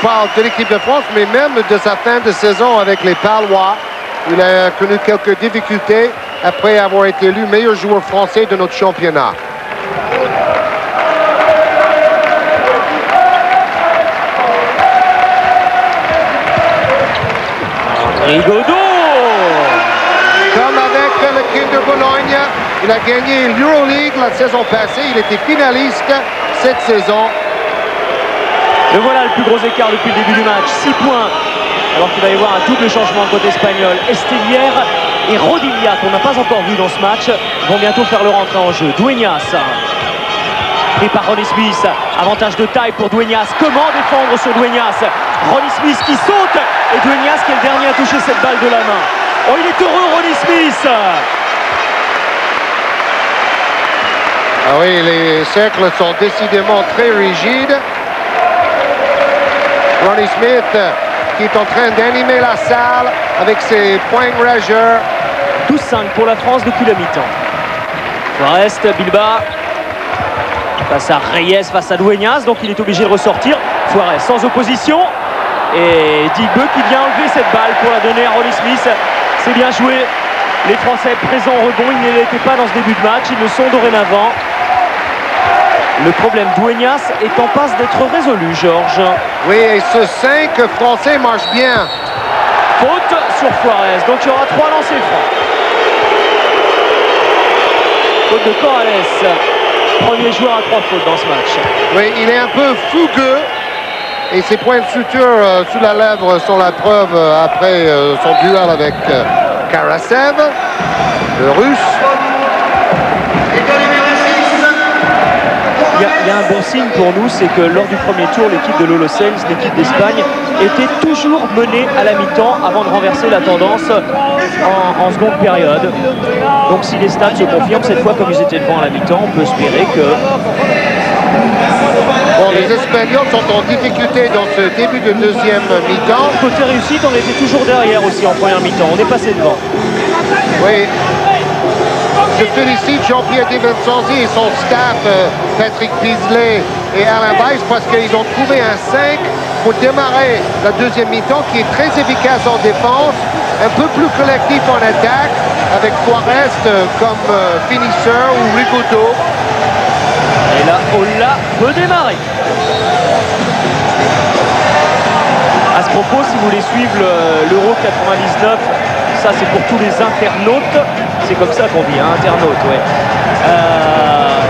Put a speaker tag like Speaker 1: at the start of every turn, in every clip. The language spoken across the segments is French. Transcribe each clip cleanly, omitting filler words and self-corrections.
Speaker 1: parle de l'équipe de France, mais même de sa fin de saison avec les Palois. Il a connu quelques difficultés après avoir été élu meilleur joueur français de notre championnat.
Speaker 2: Rigaudot!
Speaker 1: Comme avec le Kinder Bologne, il a gagné l'Euroleague la saison passée. Il était finaliste cette saison.
Speaker 2: Le voilà le plus gros écart depuis le début du match. 6 points. Alors qu'il va y avoir un double changement côté espagnol. Estellier et Rodilla, qu'on n'a pas encore vu dans ce match, vont bientôt faire leur entrée en jeu. Dueñas, pris par Ronnie Smith. Avantage de taille pour Dueñas. Comment défendre sur Dueñas? Ronnie Smith qui saute. Et Dueñas qui est le dernier à toucher cette balle de la main. Oh, il est heureux, Ronnie Smith!
Speaker 1: Ah oui, les cercles sont décidément très rigides. Ronnie Smith qui est en train d'animer la salle avec ses points rageurs.
Speaker 2: 12-5 pour la France depuis la mi-temps. Forest, Bilbao. Face à Reyes, face à Dueñas, donc il est obligé de ressortir. Forest sans opposition. Et Digbeu qui vient enlever cette balle pour la donner à Ronnie Smith. C'est bien joué. Les Français présents au rebond, ils ne l'étaient pas dans ce début de match, ils le sont dorénavant. Le problème Dueñas est en passe d'être résolu, Georges.
Speaker 1: Oui, et ce 5 français marche bien.
Speaker 2: Faute sur Forest, donc il y aura 3 lancers francs. Faute de Corrales. Premier joueur à 3 fautes dans ce match.
Speaker 1: Oui, il est un peu fougueux. Et ses points de suture sous la lèvre sont la preuve après son duel avec Karasev, le russe.
Speaker 2: Il y a un bon signe pour nous, c'est que lors du premier tour, l'équipe de Lolo Sainz, l'équipe d'Espagne, était toujours menée à la mi-temps avant de renverser la tendance en seconde période. Donc si les stats se confirment, cette fois comme ils étaient devant à la mi-temps, on peut espérer que...
Speaker 1: Bon, les Espagnols sont en difficulté dans ce début de deuxième mi-temps.
Speaker 2: Côté réussite, on était toujours derrière aussi en première mi-temps, on est passé devant.
Speaker 1: Oui. Je félicite Jean-Pierre Di Vincenzi et son staff, Patrick Beasley et Alain Weiss, parce qu'ils ont trouvé un 5 pour démarrer la deuxième mi-temps qui est très efficace en défense, un peu plus collectif en attaque, avec Forest comme finisseur ou Rigaudot.
Speaker 2: Et là, Ola peut démarrer. À ce propos, si vous voulez suivre l'Euro 99, ça c'est pour tous les internautes. C'est comme ça qu'on dit, hein, internaute, ouais.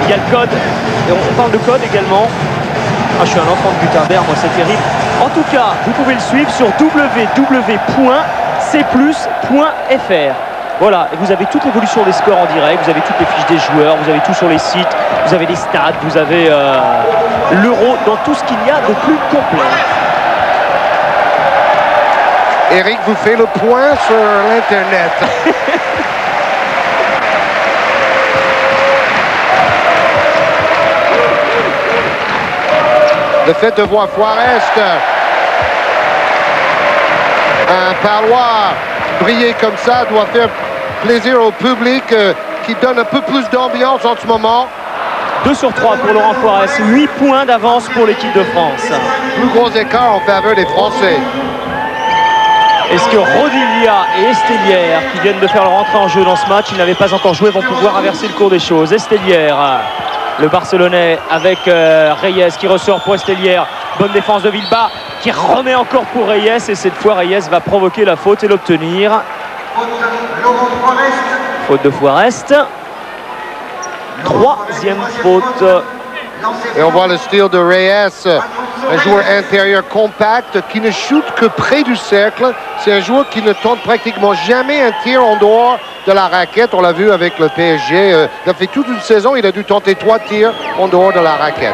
Speaker 2: Il y a le code, et on parle de code également. Ah, je suis un enfant de Gutenberg, moi c'est terrible. En tout cas, vous pouvez le suivre sur www.cplus.fr. Voilà, et vous avez toute l'évolution des scores en direct, vous avez toutes les fiches des joueurs, vous avez tout sur les sites, vous avez les stats, vous avez l'Euro dans tout ce qu'il y a de plus complet.
Speaker 1: Eric vous fait le point sur l'Internet. Le fait de voir Forest, un Palois, briller comme ça doit faire plaisir au public qui donne un peu plus d'ambiance en ce moment.
Speaker 2: 2 sur 3 pour Laurent Forest, 8 points d'avance pour l'équipe de France.
Speaker 1: Plus gros écart en faveur des Français.
Speaker 2: Est-ce que Rodilla et Estellier, qui viennent de faire leur entrée en jeu dans ce match, ils n'avaient pas encore joué, vont pouvoir inverser le cours des choses? Estellier, le Barcelonais avec Reyes qui ressort pour Estellier. Bonne défense de Bilbao qui remet encore pour Reyes, et cette fois Reyes va provoquer la faute et l'obtenir. Faute de Forest. 3e faute.
Speaker 1: Et on voit le style de Reyes, un joueur intérieur compact qui ne shoot que près du cercle. C'est un joueur qui ne tente pratiquement jamais un tir en dehors de la raquette. On l'a vu avec le PSG. Il a fait toute une saison, il a dû tenter 3 tirs en dehors de la raquette.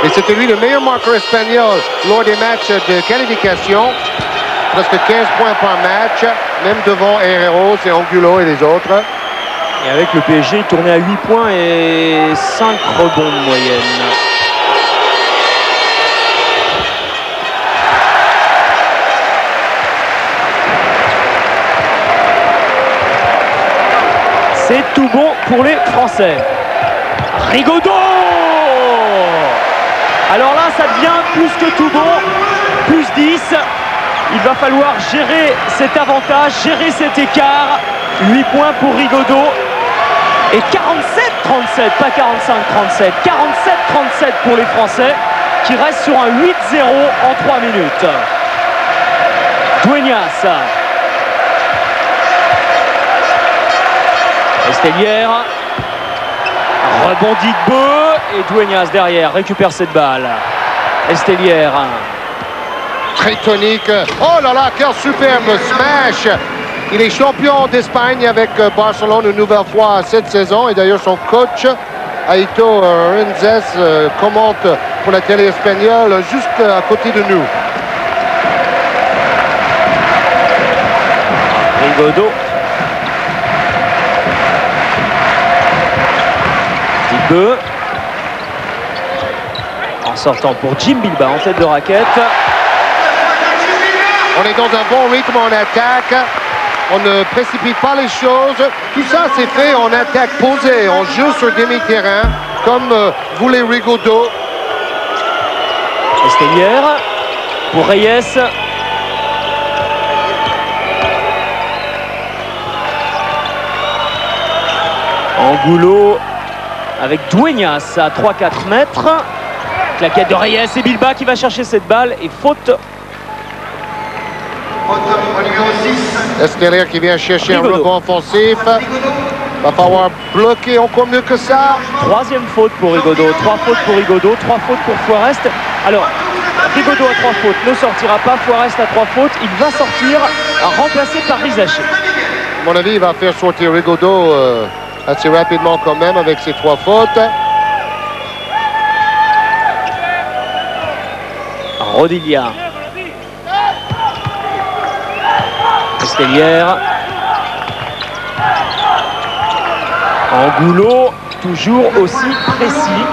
Speaker 1: Et c'était lui le meilleur marqueur espagnol lors des matchs de qualification. Presque 15 points par match, même devant Herreros et Angulo et les autres.
Speaker 2: Et avec le PSG, il tournait à 8 points et 5 rebonds de moyenne. C'est tout bon pour les Français. Rigaudot! Alors là, ça devient plus que tout bon. Plus 10. Il va falloir gérer cet avantage, gérer cet écart. 8 points pour Rigaudot. Et 47-37, pas 45-37. 47-37 pour les Français qui restent sur un 8-0 en 3 minutes. Dueñas. Estellière. Rebondit de Beu. Et Dueñas derrière récupère cette balle. Estellière.
Speaker 1: Très tonique. Oh là là, quel superbe smash! Il est champion d'Espagne avec Barcelone une nouvelle fois cette saison. Et d'ailleurs, son coach, Aito Renzes, commente pour la télé espagnole juste à côté de nous.
Speaker 2: Rigaudot. Dibeu. En sortant pour Jim Bilbao en tête de raquette.
Speaker 1: On est dans un bon rythme en attaque. On ne précipite pas les choses. Tout ça, c'est fait en attaque posée. On joue sur demi-terrain, comme voulait Rigaudot.
Speaker 2: Estellière pour Reyes. Angulo avec Dueñas à 3-4 mètres. Claquette de Reyes et Bilbao qui va chercher cette balle. Et faute.
Speaker 1: Estellière qui vient chercher
Speaker 2: Rigaudot.
Speaker 1: un rebond offensif. Va falloir bloquer encore mieux que ça.
Speaker 2: Troisième faute pour Rigaudot. 3 fautes pour Rigaudot, 3 fautes pour Forest. Alors, Rigaudot à 3 fautes ne sortira pas. Forest à 3 fautes. Il va sortir, remplacé par Rizaché.
Speaker 1: À mon avis, il va faire sortir Rigaudot assez rapidement quand même avec ses 3 fautes.
Speaker 2: Rodilla. Estellière. Angulo, toujours aussi précis.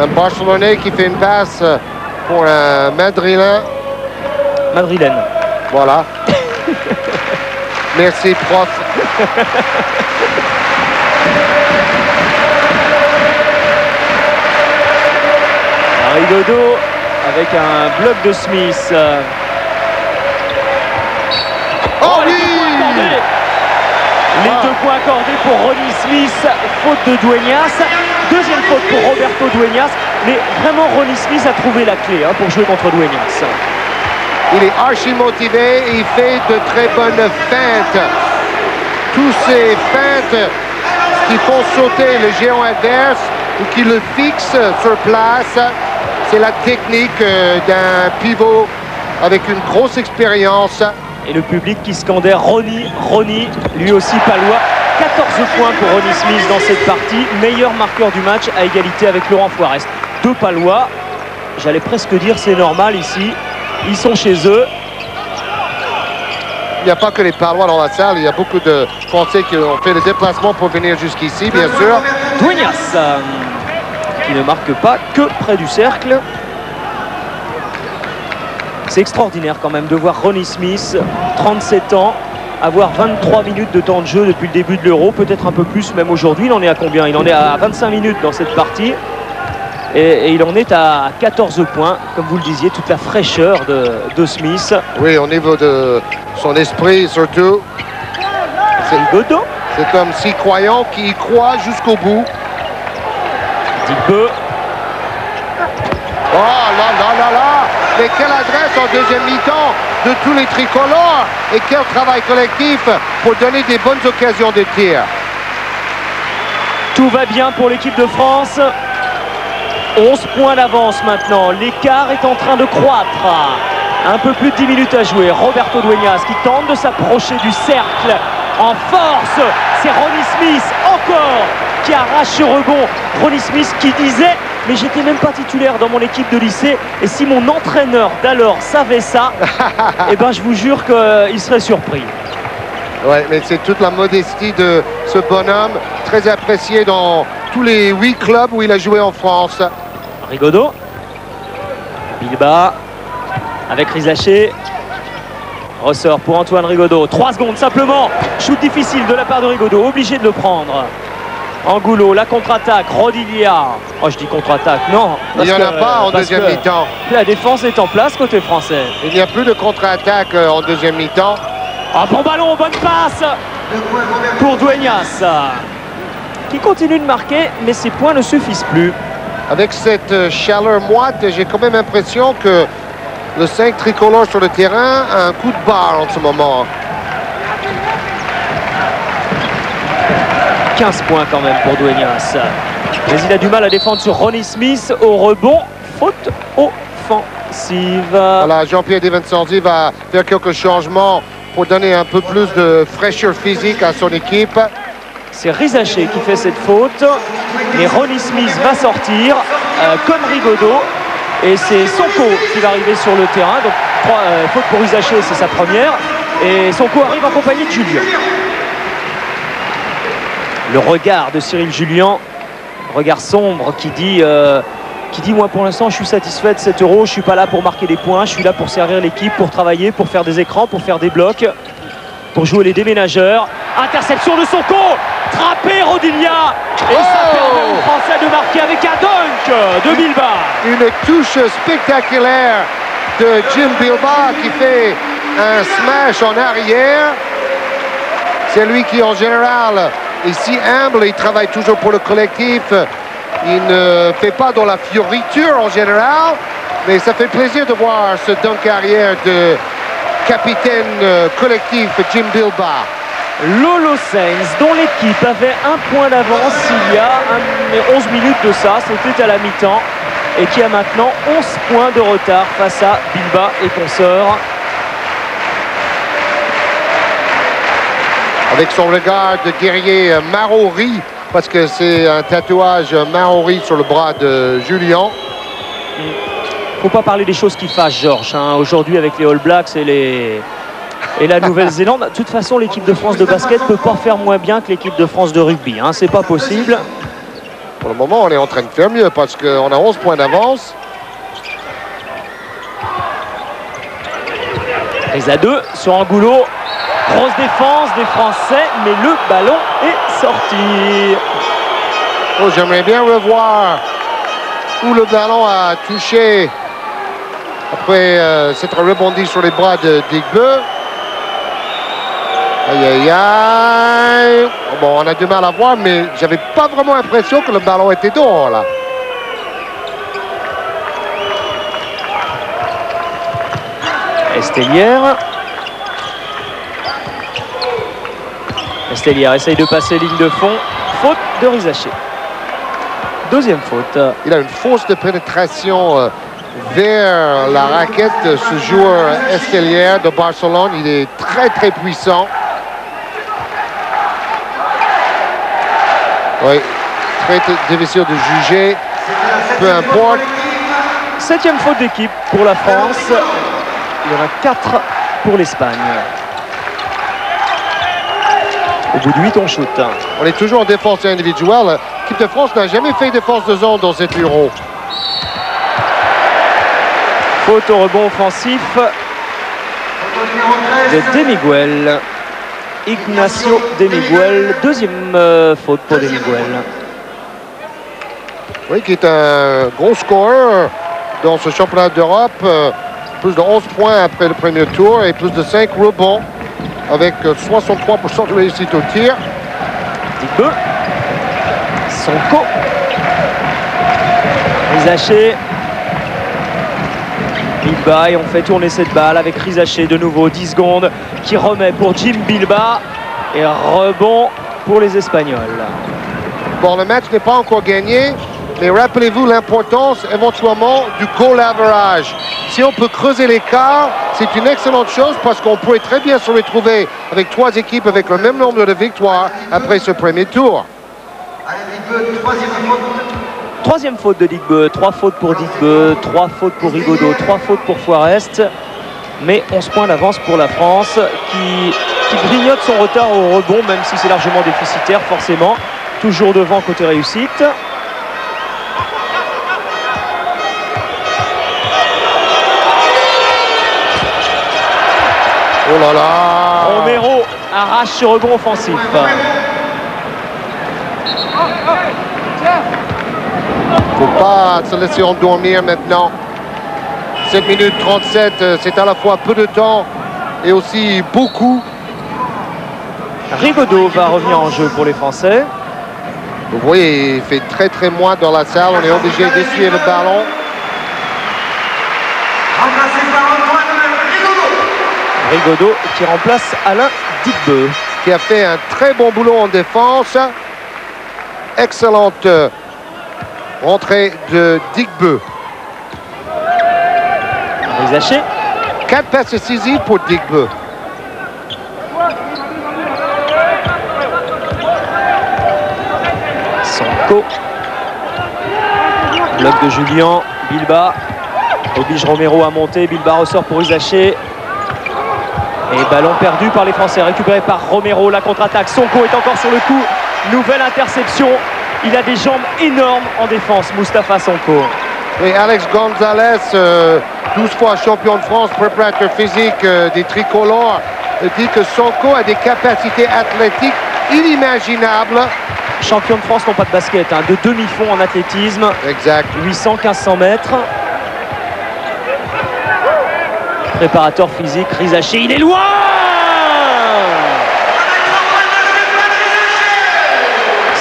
Speaker 1: Un Barcelonais qui fait une passe pour un Madrilène.
Speaker 2: Madrilène.
Speaker 1: Voilà. Merci, prof.
Speaker 2: Rigaudot avec un bloc de Smith.
Speaker 1: Oh oui!
Speaker 2: Les 2 points accordés pour Ronnie Smith, faute de Dueñas. Deuxième faute pour Roberto Dueñas. Mais vraiment, Ronnie Smith a trouvé la clé pour jouer contre Dueñas.
Speaker 1: Il est archi motivé et il fait de très bonnes feintes. Tous ces feintes qui font sauter le géant adverse ou qui le fixent sur place, c'est la technique d'un pivot avec une grosse expérience.
Speaker 2: Et le public qui scandait Ronnie, Ronnie, lui aussi palois. 14 points pour Ronnie Smith dans cette partie. Meilleur marqueur du match à égalité avec Laurent Forest. 2 palois. J'allais presque dire c'est normal ici. Ils sont chez eux.
Speaker 1: Il n'y a pas que les Palois dans la salle. Il y a beaucoup de Français qui ont fait le déplacement pour venir jusqu'ici, bien sûr.
Speaker 2: Dueñas qui ne marque pas que près du cercle. C'est extraordinaire quand même de voir Ronnie Smith, 37 ans, avoir 23 minutes de temps de jeu depuis le début de l'Euro, peut-être un peu plus même aujourd'hui. Il en est à combien? Il en est à 25 minutes dans cette partie. Et il en est à 14 points, comme vous le disiez, toute la fraîcheur de Smith.
Speaker 1: Oui, au niveau de son esprit surtout.
Speaker 2: Rigaudot.
Speaker 1: C'est comme si croyant qui y croit jusqu'au bout.
Speaker 2: Dibeu.
Speaker 1: Oh là là là là! Mais quelle adresse en deuxième mi-temps de tous les tricolores et quel travail collectif pour donner des bonnes occasions de tir.
Speaker 2: Tout va bien pour l'équipe de France. 11 points d'avance maintenant. L'écart est en train de croître. Un peu plus de 10 minutes à jouer. Roberto Dueñas qui tente de s'approcher du cercle en force. C'est Ronnie Smith encore qui arrache ce rebond. Ronnie Smith qui disait: mais j'étais même pas titulaire dans mon équipe de lycée, et si mon entraîneur d'alors savait ça, eh ben je vous jure qu'il serait surpris.
Speaker 1: Ouais, mais c'est toute la modestie de ce bonhomme, très apprécié dans tous les 8 clubs où il a joué en France.
Speaker 2: Rigaudot. Bilbao avec Rizaché. Ressort pour Antoine Rigaudot. 3 secondes simplement. Shoot difficile de la part de Rigaudot, obligé de le prendre. Angulo, la contre-attaque, Rodilia. Oh, je dis contre-attaque, non.
Speaker 1: Il n'y en a pas en deuxième mi-temps.
Speaker 2: La défense est en place côté français.
Speaker 1: Il n'y a plus de contre-attaque en deuxième mi-temps.
Speaker 2: Un bon ballon, bonne passe pour Dueñas, qui continue de marquer, mais ses points ne suffisent plus.
Speaker 1: Avec cette chaleur moite, j'ai quand même l'impression que le 5 tricolore sur le terrain a un coup de barre en ce moment.
Speaker 2: 15 points quand même pour Dueñas. Mais il a du mal à défendre sur Ronnie Smith au rebond. Faute offensive.
Speaker 1: Voilà, Jean-Pierre Divincenzi va faire quelques changements pour donner un peu plus de fraîcheur physique à son équipe.
Speaker 2: C'est Rizaché qui fait cette faute. Et Ronnie Smith va sortir comme Rigaudot. Et c'est Sonko qui va arriver sur le terrain. Donc faute pour Rizaché, c'est sa première. Et Sonko arrive en compagnie de Julien. Le regard de Cyril Julien, regard sombre qui dit moi pour l'instant je suis satisfait de 7 €, je ne suis pas là pour marquer des points, je suis là pour servir l'équipe, pour travailler, pour faire des écrans, pour faire des blocs, pour jouer les déménageurs. Interception de Sonko, trappé Rodilia, et ça permet aux Français de marquer avec un dunk de Bilba.
Speaker 1: Une touche spectaculaire de Jim Bilba qui fait un smash en arrière. C'est lui qui en général est si humble, il travaille toujours pour le collectif. Il ne fait pas dans la fioriture en général, mais ça fait plaisir de voir ce dunk arrière de capitaine collectif Jim Bilba.
Speaker 2: Lolo Sainz, dont l'équipe avait un point d'avance il y a 11 minutes de ça, c'était à la mi-temps, et qui a maintenant 11 points de retard face à Bilba et consorts.
Speaker 1: Avec son regard de guerrier maori, parce que c'est un tatouage maori sur le bras de Julien.
Speaker 2: Faut pas parler des choses qui fâchent, Georges, hein. Aujourd'hui avec les All Blacks et la Nouvelle-Zélande, de toute façon l'équipe de France de basket peut pas faire moins bien que l'équipe de France de rugby, hein. C'est pas possible.
Speaker 1: Pour le moment on est en train de faire mieux parce qu'on a 11 points d'avance.
Speaker 2: Prise à 2 sur Angulo. Grosse défense des Français, mais le ballon est sorti.
Speaker 1: Oh, j'aimerais bien revoir où le ballon a touché après s'être rebondi sur les bras de Digbeu. Aïe, aïe, aïe. Bon, on a du mal à voir, mais j'avais pas vraiment l'impression que le ballon était dehors, là.
Speaker 2: Estellière. Estellière essaye de passer ligne de fond. Faute de Rizaché. Deuxième faute.
Speaker 1: Il a une force de pénétration vers la raquette de ce joueur Estellière de Barcelone. Il est très, très puissant. Oui, très difficile de juger. Peu importe.
Speaker 2: Septième faute d'équipe pour la France. Il y en a 4 pour l'Espagne. Au bout de 8, on shoot.
Speaker 1: On est toujours en défense individuelle. L'équipe de France n'a jamais fait défense de zone dans cet Euro.
Speaker 2: Faute au rebond offensif de Demiguel. Ignacio Demiguel. Deuxième faute pour Demiguel.
Speaker 1: Oui, qui est un gros scoreur dans ce championnat d'Europe. Plus de 11 points après le premier tour et plus de 5 rebonds avec 63% de réussite au tir.
Speaker 2: Digbeu. Sonko. Rizaché. Bilba et on fait tourner cette balle avec Rizaché de nouveau. 10 secondes qui remet pour Jim Bilba. Et rebond pour les Espagnols.
Speaker 1: Bon, le match n'est pas encore gagné, mais rappelez-vous l'importance éventuellement du goal average. Si on peut creuser l'écart, c'est une excellente chose parce qu'on pourrait très bien se retrouver avec 3 équipes avec le même nombre de victoires après ce premier tour.
Speaker 2: Troisième faute de Digbeu, 3 fautes pour Digbeu, 3 fautes pour Rigaudot, 3 fautes pour Forest. Mais 11 points d'avance pour la France qui grignote son retard au rebond, même si c'est largement déficitaire forcément. Toujours devant côté réussite.
Speaker 1: Oh là là!
Speaker 2: Romero arrache ce rebond offensif.
Speaker 1: Il ne faut pas se laisser endormir maintenant. 7 minutes 37, c'est à la fois peu de temps et aussi beaucoup.
Speaker 2: Rigaudot va revenir en jeu pour les Français.
Speaker 1: Vous voyez, il fait très moite dans la salle. On est obligé d'essuyer le ballon.
Speaker 2: Rigaudot qui remplace Alain Digbeu.
Speaker 1: Qui a fait un très bon boulot en défense. Excellente rentrée de Digbeu.
Speaker 2: Rizaché.
Speaker 1: 4 passes décisives pour Digbeu.
Speaker 2: Sonko. Bloc de Julien. Bilbao oblige Romero à monter. Bilbao ressort pour Rizaché. Et ballon perdu par les Français, récupéré par Romero. La contre-attaque. Sonko est encore sur le coup. Nouvelle interception. Il a des jambes énormes en défense, Moustapha Sonko.
Speaker 1: Et Alex Gonzalez, 12 fois champion de France, préparateur physique des tricolores, dit que Sonko a des capacités athlétiques inimaginables.
Speaker 2: Champion de France, non pas de basket, hein, de demi-fond en athlétisme.
Speaker 1: Exact.
Speaker 2: 800-1500 mètres. Préparateur physique, Rizaché, il est loin!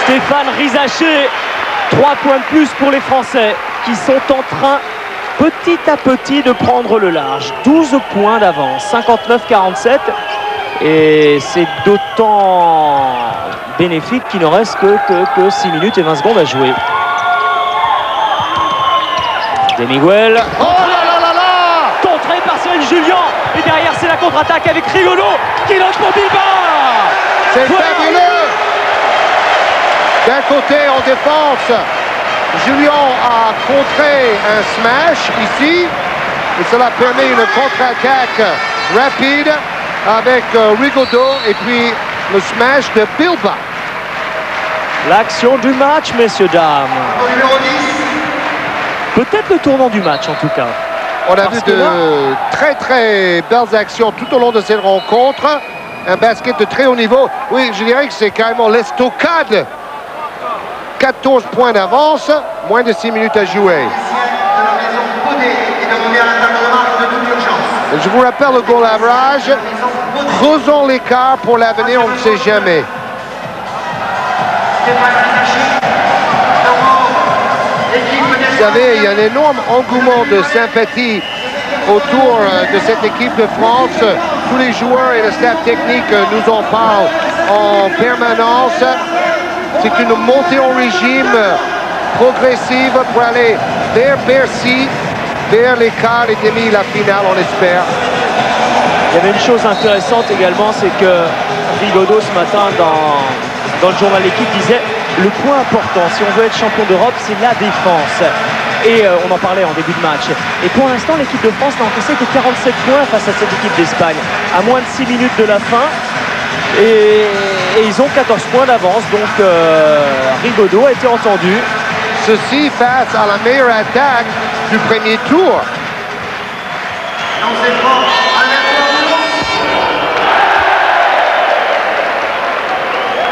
Speaker 2: Stéphane Rizaché, 3 points de plus pour les Français qui sont en train petit à petit de prendre le large. 12 points d'avance, 59-47. Et c'est d'autant bénéfique qu'il ne reste que 6 minutes et 20 secondes à jouer. De Miguel.
Speaker 1: Oh là là là!
Speaker 2: Contré par Cyril Julien. Et derrière, c'est la contre-attaque avec Rigaudot qui lance pour Bilbao.
Speaker 1: C'est fabuleux! D'un côté, en défense, Julien a contré un smash ici. Et cela permet une contre-attaque rapide avec Rigaudot et puis le smash de Bilbao.
Speaker 2: L'action du match, messieurs, dames. Peut-être le tournant du match, en tout cas.
Speaker 1: On a vu de très belles actions tout au long de cette rencontre. Un basket de très haut niveau. Oui, je dirais que c'est carrément l'estocade. 14 points d'avance, moins de 6 minutes à jouer. Je vous rappelle le goal average. Creusons l'écart pour l'avenir, on ne sait jamais. Vous savez, il y a un énorme engouement de sympathie autour de cette équipe de France. Tous les joueurs et le staff technique nous en parlent en permanence. C'est une montée en régime progressive pour aller vers Bercy, vers les quarts, les demi, la finale, on espère.
Speaker 2: Il y avait une chose intéressante également, c'est que Rigaudot ce matin dans le journal L'équipe disait le point important, si on veut être champion d'Europe, c'est la défense. Et on en parlait en début de match. Et pour l'instant, l'équipe de France n'a encaissé que 47 points face à cette équipe d'Espagne, à moins de 6 minutes de la fin. Et ils ont 14 points d'avance, donc Rigaudot a été entendu.
Speaker 1: Ceci face à la meilleure attaque du premier tour.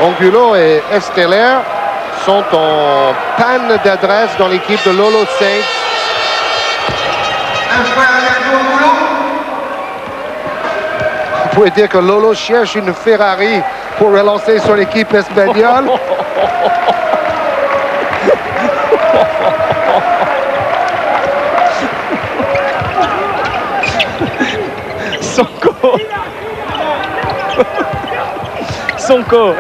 Speaker 1: Angulo et Esteller sont en panne d'adresse dans l'équipe de Lolo Saints. Vous pouvez dire que Lolo cherche une Ferrari pour relancer son équipe espagnole.
Speaker 2: Sonko.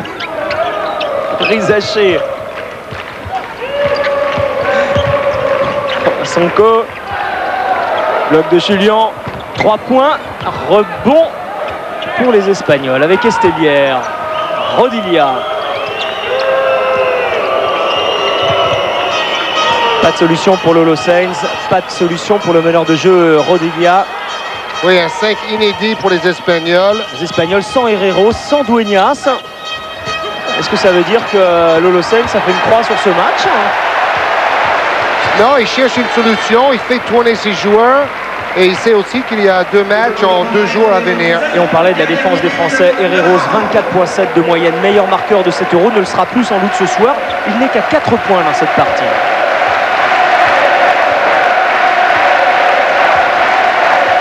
Speaker 2: Rizaché. Sonko. Bloc de Julien. 3 points. Rebond pour les Espagnols avec Estellière. Rodilla. Pas de solution pour Lolo Sainz. Pas de solution pour le meneur de jeu Rodilla.
Speaker 1: Oui, un 5 inédit pour les Espagnols.
Speaker 2: Les Espagnols sans Herrero, sans Dueñas. Est-ce que ça veut dire que Lolo Sainz a fait une croix sur ce match?
Speaker 1: Non, il cherche une solution, il fait tourner ses joueurs et il sait aussi qu'il y a 2 matchs en 2 jours à venir.
Speaker 2: Et on parlait de la défense des Français. Herreros, 24,7 de moyenne, meilleur marqueur de cet Euro, ne le sera plus sans doute ce soir. Il n'est qu'à 4 points dans cette partie.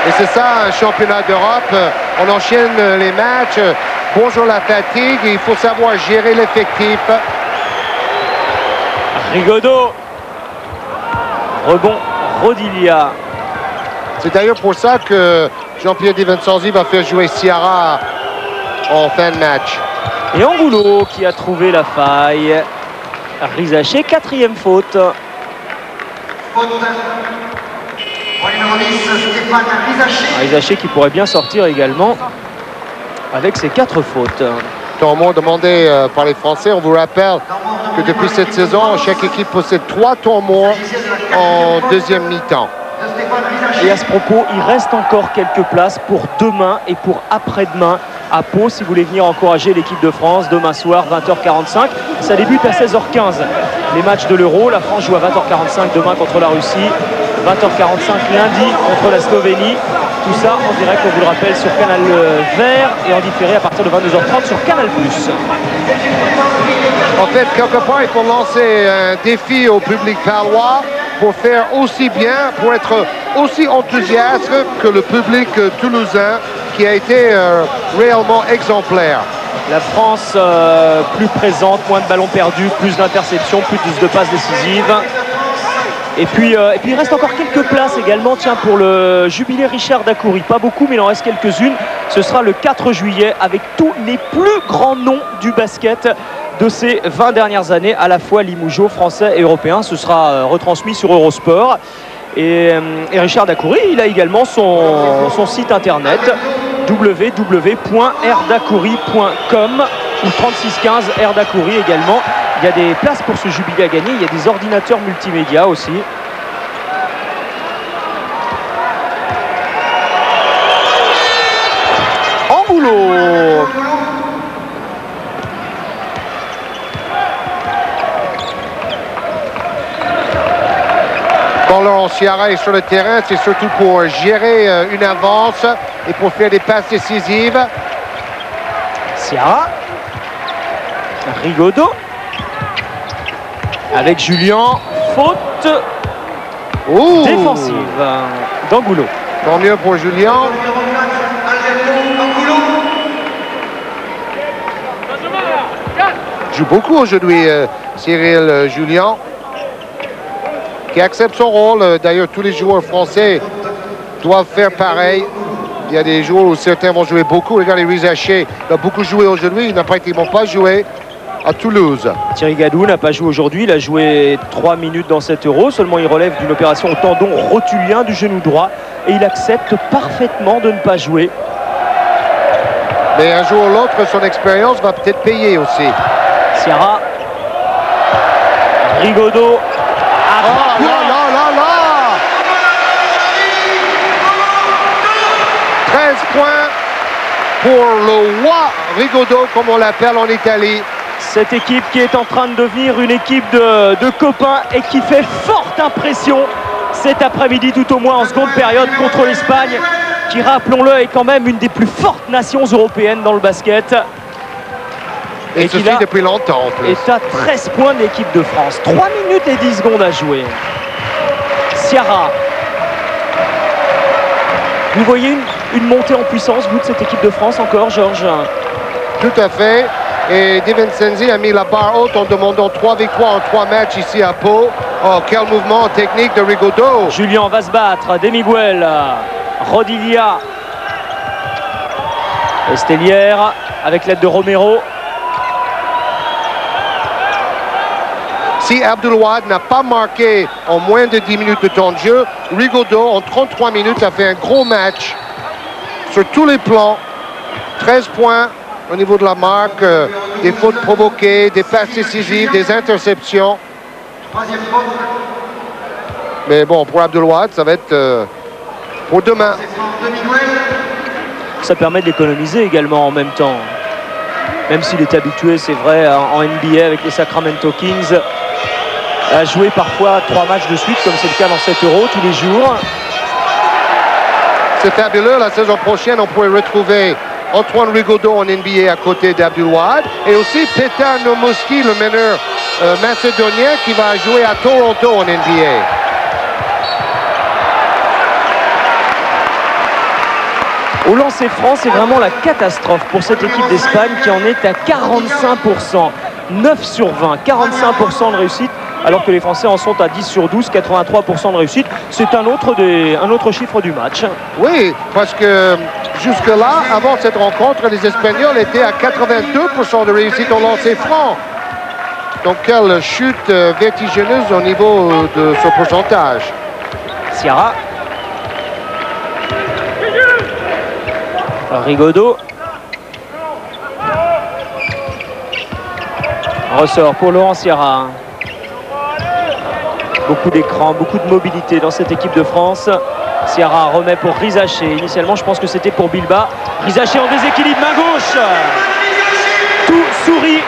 Speaker 1: Et c'est ça, un championnat d'Europe. On enchaîne les matchs. Bonjour la fatigue. Il faut savoir gérer l'effectif.
Speaker 2: Rigaudot. Rebond Rodilia.
Speaker 1: C'est d'ailleurs pour ça que Jean-Pierre Di Vincenzi va faire jouer Ciara en fin de match.
Speaker 2: Et Angulo qui a trouvé la faille. Rizaché, 4e faute. Rizaché qui pourrait bien sortir également avec ses 4 fautes.
Speaker 1: Tourmont demandé par les Français. On vous rappelle que depuis cette saison, chaque équipe possède 3 tourments en deuxième mi-temps.
Speaker 2: Et à ce propos, il reste encore quelques places pour demain et pour après-demain à Pau, si vous voulez venir encourager l'équipe de France demain soir, 20h45. Ça débute à 16h15. Les matchs de l'Euro, la France joue à 20h45 demain contre la Russie, 20h45 lundi contre la Slovénie. Tout ça en direct, on vous le rappelle, sur Canal Vert et en différé à partir de 22h30 sur Canal+.
Speaker 1: En fait, quelque part, il faut lancer un défi au public palois pour faire aussi bien, pour être aussi enthousiaste que le public toulousain qui a été réellement exemplaire.
Speaker 2: La France plus présente, moins de ballons perdus, plus d'interceptions, plus de passes décisives. Et puis il reste encore quelques places également, tiens, pour le jubilé Richard Dacoury. Pas beaucoup, mais il en reste quelques-unes. Ce sera le 4 juillet avec tous les plus grands noms du basket de ces 20 dernières années, à la fois limougeaux, français et européens. Ce sera retransmis sur Eurosport. Et Richard Dacoury, il a également son site internet www.rdacoury.com ou 3615 rdacoury également. Il y a des places pour ce jubilé à gagner. Il y a des ordinateurs multimédia aussi. Angulo.
Speaker 1: Quand Laurent Ciara est sur le terrain, c'est surtout pour gérer une avance et pour faire des passes décisives.
Speaker 2: Ciara. Rigaudot. Avec Julien, faute défensive d'Angulo.
Speaker 1: Tant mieux pour Julien. Joue beaucoup aujourd'hui Cyril Julien, qui accepte son rôle. D'ailleurs, tous les joueurs français doivent faire pareil. Il y a des joueurs où certains vont jouer beaucoup. Regardez, Rizaché a beaucoup joué aujourd'hui. Il n'a pratiquement pas joué à Toulouse.
Speaker 2: Thierry Gadou n'a pas joué aujourd'hui. Il a joué 3 minutes dans cet Euro. Seulement, il relève d'une opération au tendon rotulien du genou droit. Et il accepte parfaitement de ne pas jouer.
Speaker 1: Mais un jour ou l'autre, son expérience va peut-être payer aussi.
Speaker 2: Ciara. Rigaudot.
Speaker 1: Oh là là là là! 13 points pour le roi Rigaudot, comme on l'appelle en Italie.
Speaker 2: Cette équipe qui est en train de devenir une équipe de copains et qui fait forte impression cet après-midi, tout au moins en seconde période contre l'Espagne, qui, rappelons-le, est quand même une des plus fortes nations européennes dans le basket.
Speaker 1: Et qui là, depuis longtemps en plus.
Speaker 2: Est à 13 points de l'équipe de France. 3 minutes et 10 secondes à jouer. Ciara. Vous voyez une montée en puissance, vous, de cette équipe de France encore, Georges?
Speaker 1: Tout à fait. Et Di Vincenzi a mis la barre haute en demandant 3 victoires en 3 matchs ici à Pau. Oh, quel mouvement technique de Rigaudot.
Speaker 2: Julien va se battre. Demiguel. Rodilia. Estellière avec l'aide de Romero.
Speaker 1: Si Abdelouad n'a pas marqué en moins de 10 minutes de temps de jeu, Rigaudot, en 33 minutes, a fait un gros match sur tous les plans. 13 points au niveau de la marque, des fautes provoquées, des passes décisives, des interceptions. Mais bon, pour Abdelouad, ça va être pour demain.
Speaker 2: Ça permet de l'économiser également en même temps. Même s'il est habitué, c'est vrai, en NBA avec les Sacramento Kings, à jouer parfois 3 matchs de suite, comme c'est le cas dans cet Euro, tous les jours.
Speaker 1: C'est fabuleux. La saison prochaine, on pourrait retrouver Antoine Rigaudot en NBA à côté d'Abdelouad. Et aussi Petar Nomoski, le meneur macédonien, qui va jouer à Toronto en NBA.
Speaker 2: Au lancer franc, c'est vraiment la catastrophe pour cette équipe d'Espagne qui en est à 45%. 9 sur 20, 45% de réussite, alors que les Français en sont à 10 sur 12, 83% de réussite. C'est un autre chiffre du match.
Speaker 1: Oui, parce que jusque-là, avant cette rencontre, les Espagnols étaient à 82% de réussite au lancer franc. Donc, quelle chute vertigineuse au niveau de ce pourcentage.
Speaker 2: Sierra. Rigaudot. Ressort pour Laurent Sierra. Beaucoup d'écran, beaucoup de mobilité dans cette équipe de France. Sierra remet pour Rizaché. Initialement, je pense que c'était pour Bilbao. Rizaché en déséquilibre, main gauche. Tout sourit,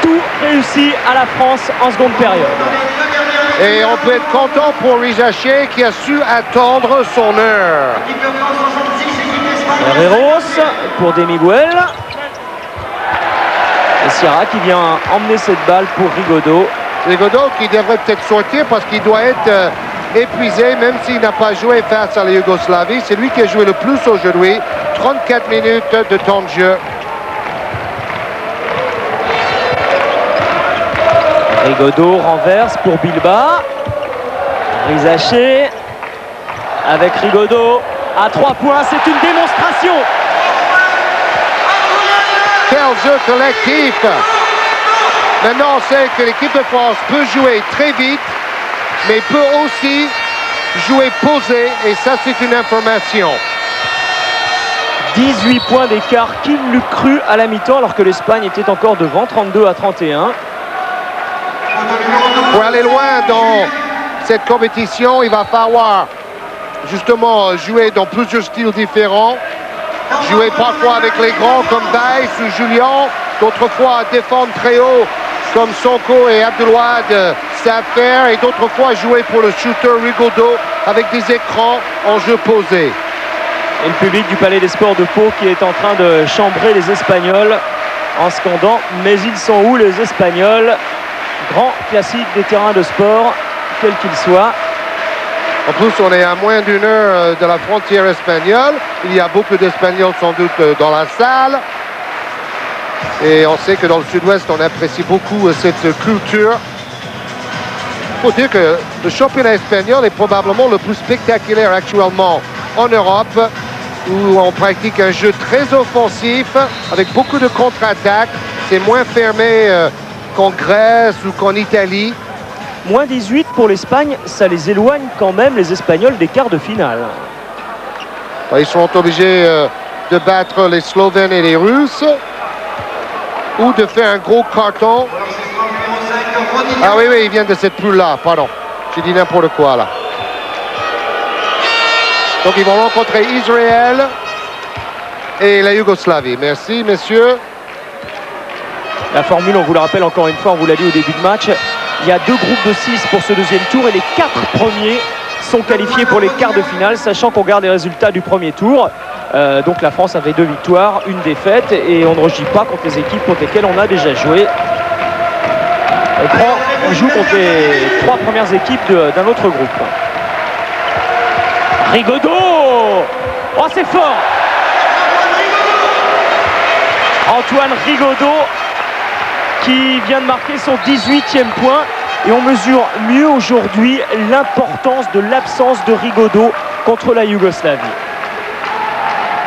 Speaker 2: tout réussit à la France en seconde période.
Speaker 1: Et on peut être content pour Rizaché qui a su attendre son heure.
Speaker 2: Herreros pour Demiguel. Et Sierra qui vient emmener cette balle pour Rigaudot.
Speaker 1: Rigaudot qui devrait peut-être sortir parce qu'il doit être épuisé, même s'il n'a pas joué face à la Yougoslavie. C'est lui qui a joué le plus aujourd'hui. 34 minutes de temps de jeu.
Speaker 2: Rigaudot renverse pour Bilbao. Rizaché avec Rigaudot à 3 points. C'est une démonstration.
Speaker 1: Quel jeu collectif! Maintenant, on sait que l'équipe de France peut jouer très vite, mais peut aussi jouer posé, et ça, c'est une information.
Speaker 2: 18 points d'écart, qui l'eût cru à la mi-temps, alors que l'Espagne était encore devant, 32-31.
Speaker 1: Pour aller loin dans cette compétition, il va falloir justement jouer dans plusieurs styles différents. Jouer parfois avec les grands comme Weiss ou Julien, d'autres fois défendre très haut comme Sonko et Abdelouad savent faire, et d'autres fois jouer pour le shooter Rigaudot avec des écrans en jeu posé.
Speaker 2: Et le public du Palais des Sports de Pau qui est en train de chambrer les Espagnols en scandant « Mais ils sont où les Espagnols ?» Grand classique des terrains de sport, quel qu'il soit.
Speaker 1: En plus, on est à moins d'une heure de la frontière espagnole. Il y a beaucoup d'Espagnols sans doute dans la salle. Et on sait que dans le sud-ouest, on apprécie beaucoup cette culture. Il faut dire que le championnat espagnol est probablement le plus spectaculaire actuellement en Europe, où on pratique un jeu très offensif, avec beaucoup de contre-attaques. C'est moins fermé qu'en Grèce ou qu'en Italie.
Speaker 2: Moins 18 pour l'Espagne, ça les éloigne quand même, les Espagnols, des quarts de finale.
Speaker 1: Ils sont obligés de battre les Slovènes et les Russes, ou de faire un gros carton. Ah oui, ils viennent de cette poule-là, pardon. J'ai dit n'importe quoi, là. Donc, ils vont rencontrer Israël et la Yougoslavie. Merci, messieurs.
Speaker 2: La formule, on vous le rappelle encore une fois, on vous l'a dit au début de match, il y a 2 groupes de 6 pour ce deuxième tour et les 4 premiers sont qualifiés pour les quarts de finale, sachant qu'on regarde les résultats du premier tour. Donc la France avait 2 victoires, 1 défaite, et on ne rejoue pas contre les équipes contre lesquelles on a déjà joué. On joue contre les 3 premières équipes d'un autre groupe. Rigaudot! Oh, c'est fort! Antoine Rigaudot qui vient de marquer son 18e point, et on mesure mieux aujourd'hui l'importance de l'absence de Rigaudot contre la Yougoslavie.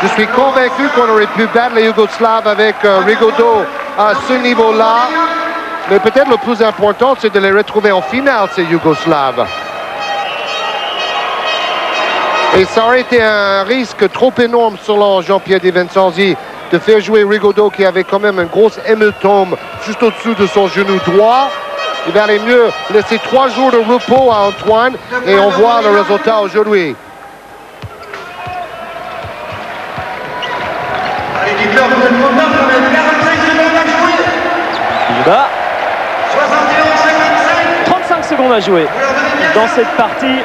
Speaker 1: Je suis convaincu qu'on aurait pu battre les Yougoslaves avec Rigaudot à ce niveau-là, mais peut-être le plus important, c'est de les retrouver en finale, ces Yougoslaves. Et ça aurait été un risque trop énorme, selon Jean-Pierre Di Vincenzi, de faire jouer Rigaudot, qui avait quand même un gros hématome juste au-dessus de son genou droit. Il valait mieux laisser 3 jours de repos à Antoine, et on voit le résultat aujourd'hui.
Speaker 2: Bilbao. 35 secondes à jouer dans cette partie.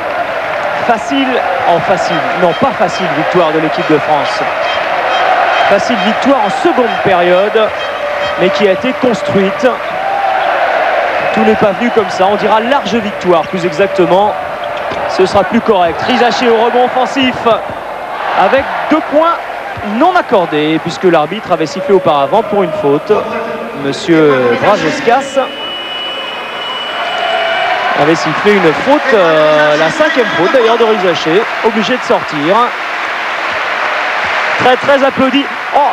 Speaker 2: Non pas facile victoire de l'équipe de France. Facile victoire en seconde période, mais qui a été construite. Tout n'est pas venu comme ça, on dira large victoire plus exactement. Ce sera plus correct. Rizaché au rebond offensif avec 2 points non accordé, puisque l'arbitre avait sifflé auparavant pour une faute. Monsieur Brajeskas avait sifflé une faute, la 5e faute d'ailleurs de Rizaché, obligé de sortir. Très applaudi. Oh,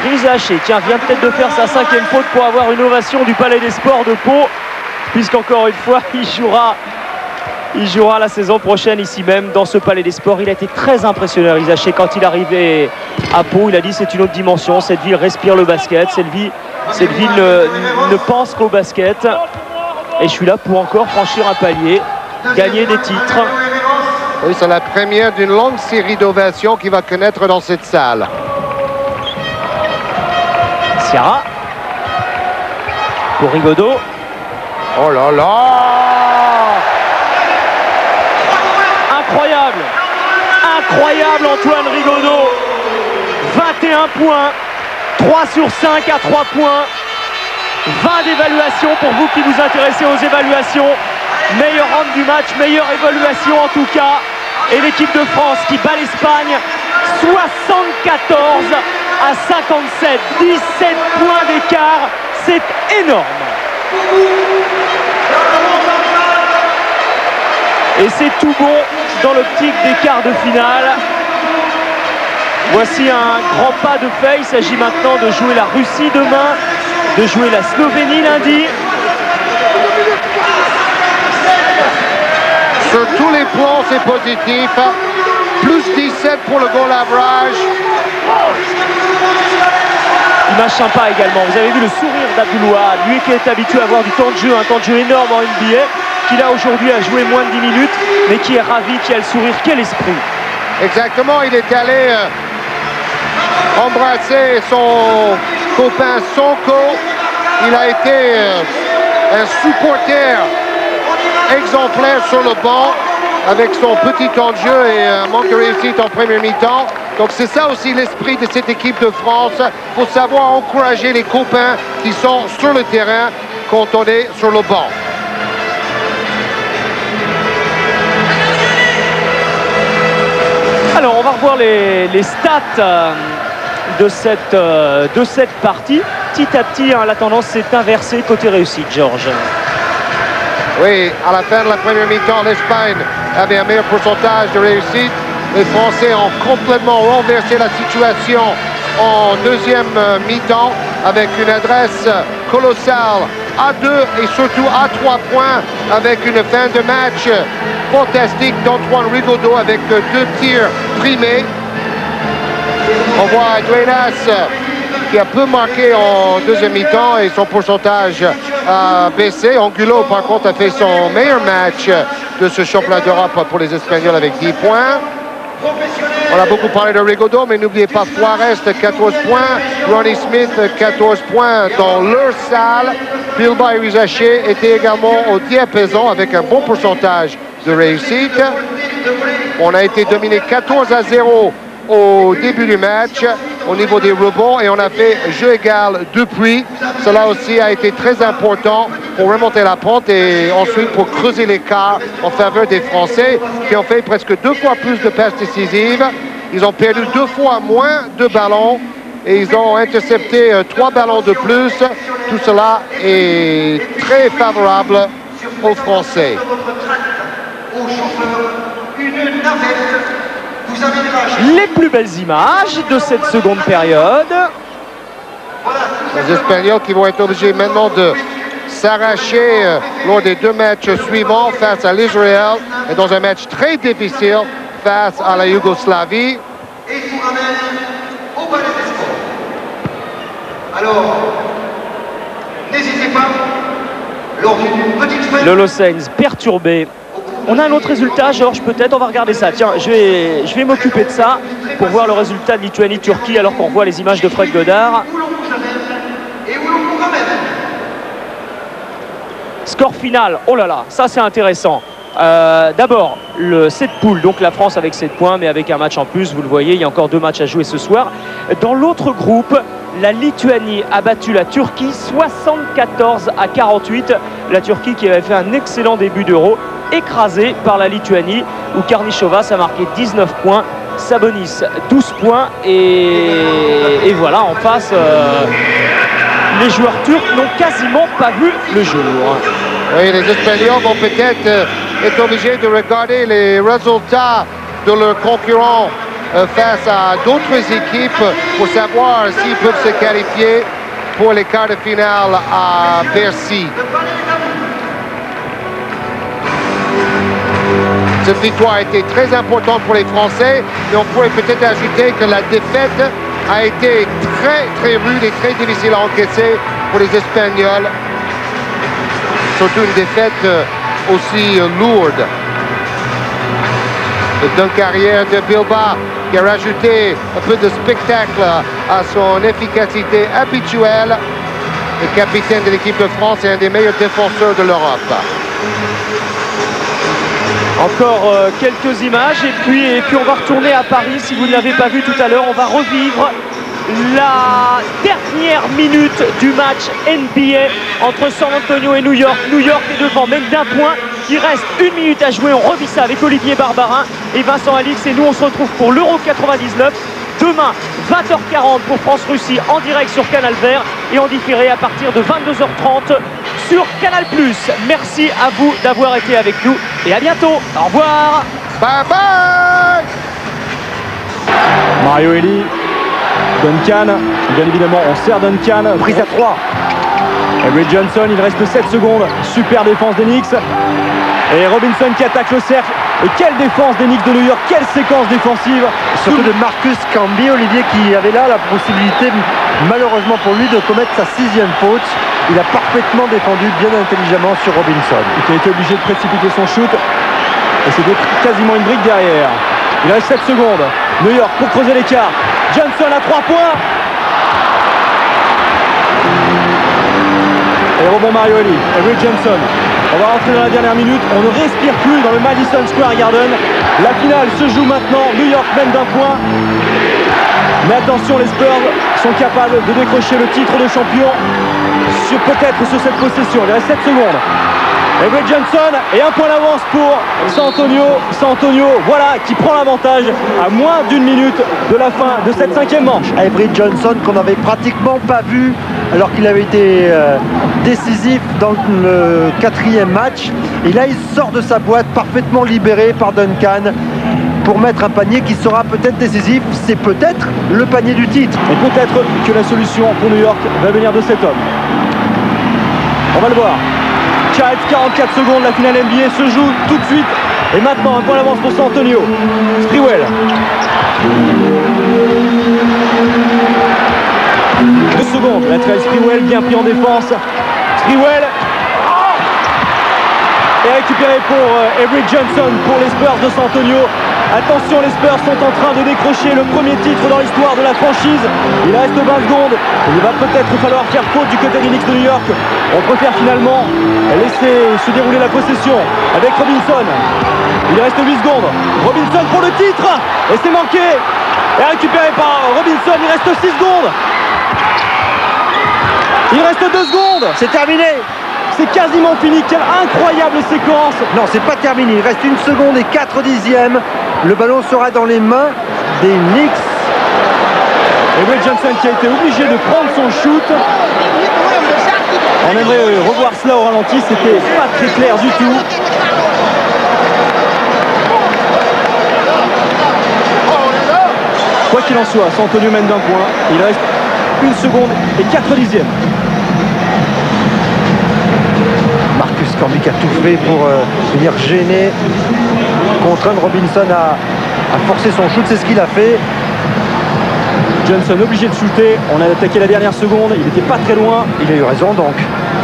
Speaker 2: Rizaché, tiens, vient peut-être de faire sa 5e faute pour avoir une ovation du Palais des Sports de Pau, puisqu'encore une fois, il jouera la saison prochaine ici même dans ce Palais des Sports. Il a été très impressionnant, Rizaché, quand il arrivait à Pau. Il a dit c'est une autre dimension, cette ville respire le basket, cette ville ne pense qu'au basket. Et je suis là pour encore franchir un palier, gagner des titres.
Speaker 1: Oui, c'est la première d'une longue série d'ovations qu'il va connaître dans cette salle.
Speaker 2: Ciara pour Rigaudot.
Speaker 1: Oh là là!
Speaker 2: Incroyable! Incroyable Antoine Rigaudot! 21 points, 3 sur 5 à 3 points. 20 d'évaluation pour vous qui vous intéressez aux évaluations. Meilleur homme du match, meilleure évaluation en tout cas. Et l'équipe de France qui bat l'Espagne 74 à 57. 17 points d'écart, c'est énorme. Et c'est tout bon dans l'optique des quarts de finale. Voici un grand pas de fait. Il s'agit maintenant de jouer la Russie demain, de jouer la Slovénie lundi.
Speaker 1: Sur tous les plans, c'est positif. Plus 17 pour le goal average.
Speaker 2: Image sympa également. Vous avez vu le sourire d'Abdouloua, lui qui est habitué à avoir du temps de jeu, un temps de jeu énorme en NBA, qui là aujourd'hui a joué moins de 10 minutes, mais qui est ravi, qui a le sourire. Quel esprit!
Speaker 1: Exactement, il est allé embrasser son copain Sonko. Il a été un supporter exemplaire sur le banc avec son petit temps de jeu et un manque de réussite en première mi-temps. Donc c'est ça aussi l'esprit de cette équipe de France. Il faut savoir encourager les copains qui sont sur le terrain quand on est sur le banc.
Speaker 2: Alors on va revoir les stats de cette partie. Petit à petit, hein, la tendance s'est inversée côté réussite, Georges.
Speaker 1: Oui, à la fin de la première mi-temps, l'Espagne avait un meilleur pourcentage de réussite. Les Français ont complètement renversé la situation en deuxième mi-temps avec une adresse colossale à 2 et surtout à 3 points avec une fin de match fantastique d'Antoine Rigaudot avec 2 tirs primés. On voit Duenas qui a peu marqué en deuxième mi-temps et son pourcentage a baissé. Angulo, par contre, a fait son meilleur match de ce championnat d'Europe pour les Espagnols avec 10 points. On a beaucoup parlé de Rigaudot, mais n'oubliez pas Forrest, 14 points. Ronnie Smith, 14 points dans leur salle. Bilbao et Rizaché étaient également au diapason avec un bon pourcentage de réussite. On a été dominé 14-0 au début du match au niveau des rebonds et on a fait jeu égal depuis. Cela aussi a été très important pour remonter la pente et ensuite pour creuser l'écart en faveur des Français qui ont fait presque 2 fois plus de passes décisives. Ils ont perdu 2 fois moins de ballons et ils ont intercepté 3 ballons de plus. Tout cela est très favorable aux Français.
Speaker 2: Les plus belles images de cette seconde période.
Speaker 1: Les Espagnols qui vont être obligés maintenant de s'arracher lors des 2 matchs suivants face à l'Israël et dans un match très difficile face à la Yougoslavie.
Speaker 3: Et je vous ramène au Palais des Sports. Alors, n'hésitez pas, lors d'une petite fête...
Speaker 2: Lolo Sainz perturbé. On a un autre résultat, Georges, peut-être, on va regarder ça. Tiens, je vais m'occuper de ça pour voir le résultat de Lituanie-Turquie alors qu'on voit les images de Fred Godard.
Speaker 3: Où l'on vous amène et où l'on vous ramène.
Speaker 2: Score final, oh là là, ça c'est intéressant. D'abord, le 7 poules, donc la France avec 7 points, mais avec un match en plus, vous le voyez, il y a encore 2 matchs à jouer ce soir. Dans l'autre groupe, la Lituanie a battu la Turquie 74-48. La Turquie qui avait fait un excellent début d'Euro, écrasée par la Lituanie, où Karnišovas a marqué 19 points, Sabonis, 12 points. Et voilà, en face, les joueurs turcs n'ont quasiment pas vu le jour.
Speaker 1: Oui, les Espagnols vont peut-être être obligés de regarder les résultats de leurs concurrents face à d'autres équipes pour savoir s'ils peuvent se qualifier pour les quarts de finale à Bercy. Cette victoire a été très importante pour les Français, et on pourrait peut-être ajouter que la défaite a été très rude et très difficile à encaisser pour les Espagnols. Surtout une défaite aussi lourde. Le dunk carrière de Bilbao qui a rajouté un peu de spectacle à son efficacité habituelle. Le capitaine de l'équipe de France est un des meilleurs défenseurs de l'Europe.
Speaker 2: Encore quelques images et puis on va retourner à Paris. Si vous ne l'avez pas vu tout à l'heure, on va revivre la dernière minute du match NBA entre San Antonio et New York. New York est devant, même d'un point. Il reste 1 minute à jouer. On revit ça avec Olivier Barbarin et Vincent Alix. Et nous, on se retrouve pour l'Euro 99. Demain, 20h40 pour France-Russie en direct sur Canal Vert et en différé à partir de 22h30 sur Canal+. Merci à vous d'avoir été avec nous et à bientôt. Au revoir.
Speaker 1: Bye bye.
Speaker 2: Mario Elie, Duncan, bien évidemment on sert Duncan, prise à 3. Avery Johnson, il reste 7 secondes, super défense des Knicks. Et Robinson qui attaque le cercle. Et quelle défense des Knicks de New York, quelle séquence défensive.
Speaker 4: Surtout de Marcus Camby, Olivier, qui avait là la possibilité, malheureusement pour lui, de commettre sa 6e faute. Il a parfaitement défendu, bien intelligemment sur Robinson.
Speaker 2: Qui a été obligé de précipiter son shoot. Et c'était quasiment une brique derrière. Il reste 7 secondes. New York pour creuser l'écart. Johnson à 3 points. Et rebond Mario Elie. Avery Johnson. On va rentrer dans la dernière minute. On ne respire plus dans le Madison Square Garden. La finale se joue maintenant. New York mène d'un point. Mais attention, les Spurs sont capables de décrocher le titre de champion peut-être sur cette possession. Il reste 7 secondes. Avery Johnson et un point d'avance pour San Antonio. San Antonio, voilà, qui prend l'avantage à moins d'1 minute de la fin de cette 5e manche.
Speaker 4: Avery Johnson qu'on n'avait pratiquement pas vu alors qu'il avait été décisif dans le 4e match. Et là, il sort de sa boîte parfaitement libéré par Duncan pour mettre un panier qui sera peut-être décisif. C'est peut-être le panier du titre.
Speaker 2: Et peut-être que la solution pour New York va venir de cet homme. On va le voir. Child, 44 secondes, la finale NBA se joue tout de suite. Et maintenant, un point d'avance pour San Antonio. Sprewell. 2 secondes, la trail Sprewell bien pris en défense. Sprewell. Et récupéré pour Avery Johnson pour les Spurs de San Antonio. Attention, les Spurs sont en train de décrocher le premier titre dans l'histoire de la franchise. Il reste 20 secondes. Il va peut-être falloir faire faute du côté des Knicks de New York. On préfère finalement laisser se dérouler la possession avec Robinson. Il reste 8 secondes. Robinson pour le titre. Et c'est manqué. Et récupéré par Robinson. Il reste 6 secondes. Il reste 2 secondes.
Speaker 4: C'est terminé.
Speaker 2: C'est quasiment fini. Quelle incroyable séquence.
Speaker 4: Non, c'est pas terminé. Il reste 1 seconde et 4 dixièmes. Le ballon sera dans les mains des Knicks.
Speaker 2: Avery Johnson qui a été obligé de prendre son shoot. On aimerait revoir cela au ralenti. C'était pas très clair du tout. Quoi qu'il en soit, San Antonio mène d'un point. Il reste 1 seconde et 4 dixièmes.
Speaker 4: Marcus Camby qui a tout fait pour venir gêner, contraindre Robinson à forcer son shoot, c'est ce qu'il a fait.
Speaker 2: Johnson obligé de shooter, on a attaqué la dernière seconde, il n'était pas très loin.
Speaker 4: Il a eu raison donc.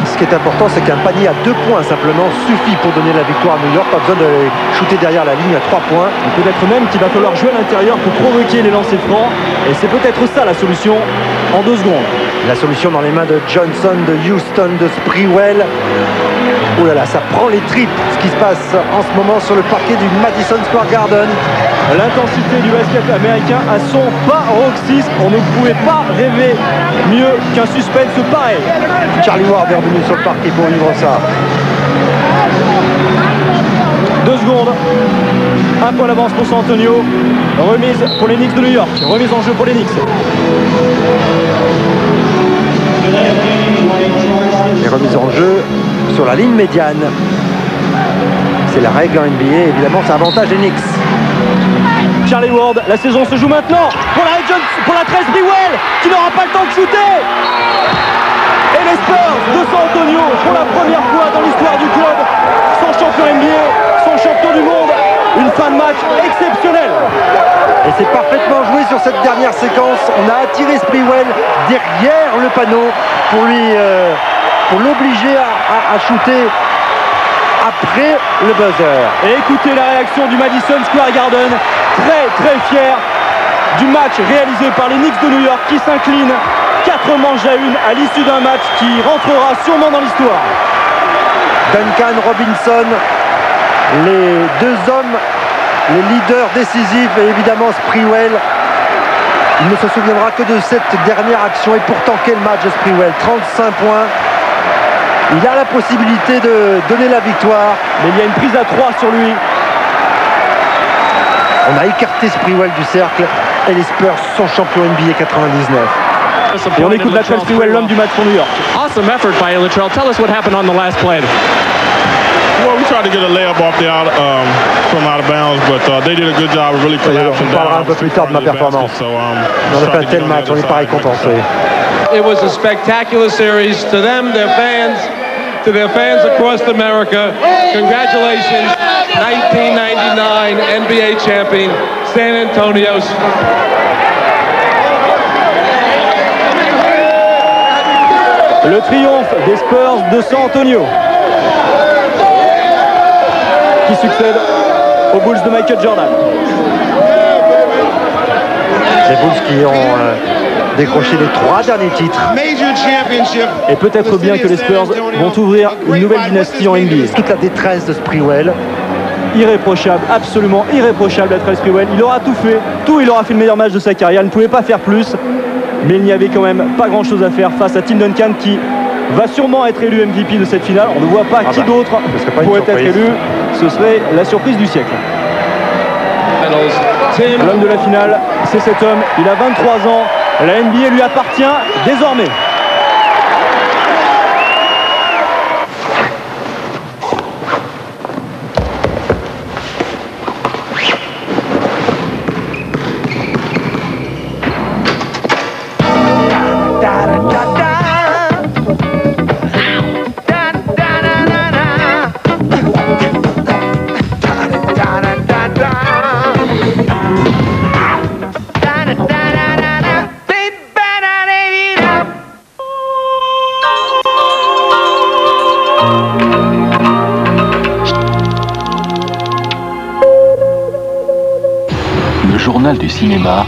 Speaker 4: Ce qui est important, c'est qu'un panier à 2 points simplement suffit pour donner la victoire à New York, pas besoin de shooter derrière la ligne à 3 points.
Speaker 2: Peut-être même qu'il va falloir jouer à l'intérieur pour provoquer les lancers francs, et c'est peut-être ça la solution en 2 secondes.
Speaker 4: La solution dans les mains de Johnson, de Houston, de Sprewell. Oh là là, ça prend les tripes ce qui se passe en ce moment sur le parquet du Madison Square Garden.
Speaker 2: L'intensité du basket américain à son paroxysme. On ne pouvait pas rêver mieux qu'un suspense pareil.
Speaker 4: Charlie Ward est revenu sur le parquet pour vivre ça.
Speaker 2: 2 secondes. Un point d'avance pour San Antonio. Remise pour les Knicks de New York. Remise en jeu pour les Knicks.
Speaker 4: Les remises en jeu sur la ligne médiane. C'est la règle en NBA, évidemment, c'est avantage des Knicks.
Speaker 2: Charlie Ward, la saison se joue maintenant pour la 13 Sprewell qui n'aura pas le temps de shooter. Et les Spurs de San Antonio, pour la première fois dans l'histoire du club, sont champions NBA, sont champions du monde. Une fin de match exceptionnelle.
Speaker 4: Et c'est parfaitement joué sur cette dernière séquence. On a attiré Sprewell derrière le panneau pour l'obliger à shooter après le buzzer.
Speaker 2: Et écoutez la réaction du Madison Square Garden, très fier du match réalisé par les Knicks de New York qui s'inclinent 4 manches à 1 à l'issue d'un match qui rentrera sûrement dans l'histoire.
Speaker 4: Duncan Robinson, les deux hommes, les leaders décisifs, et évidemment Sprewell. Il ne se souviendra que de cette dernière action, et pourtant quel match de Sprewell, 35 points. Il a la possibilité de donner la victoire.
Speaker 2: Mais il y a une prise à 3 sur lui.
Speaker 4: On a écarté Sprewell du cercle et les Spurs sont champions NBA 99.
Speaker 2: Et on écoute Latrell Sprewell, l'homme du match pour New York.
Speaker 5: Awesome effort by Latrell. Tell us what happened on the last play.
Speaker 6: Well, we tried to get a layup off the from out of bounds, but they did a good job of really collapsing
Speaker 4: On parlera un peu plus tard de ma performance. On a fait un tel match, on n'est pas récompensé.
Speaker 7: It was a spectacular series to them, their fans, to their fans across America. Congratulations, 1999 NBA champion, San Antonio.
Speaker 2: Le triomphe des Spurs de San Antonio qui succède aux Bulls de Michael Jordan.
Speaker 4: Les Bulls qui ont décroché les 3 derniers titres.
Speaker 2: Et peut-être bien que les Spurs vont ouvrir une nouvelle dynastie en NBA.
Speaker 4: Toute la détresse de Sprewell.
Speaker 2: Irréprochable, absolument irréprochable Latrell Sprewell. Il aura tout fait, il aura fait le meilleur match de sa carrière. Il ne pouvait pas faire plus, mais il n'y avait quand même pas grand chose à faire face à Tim Duncan qui va sûrement être élu MVP de cette finale. On ne voit pas qui d'autre pourrait être élu. Ce serait la surprise du siècle. L'homme de la finale, c'est cet homme. Il a 23 ans. La NBA lui appartient désormais.
Speaker 8: Le journal du cinéma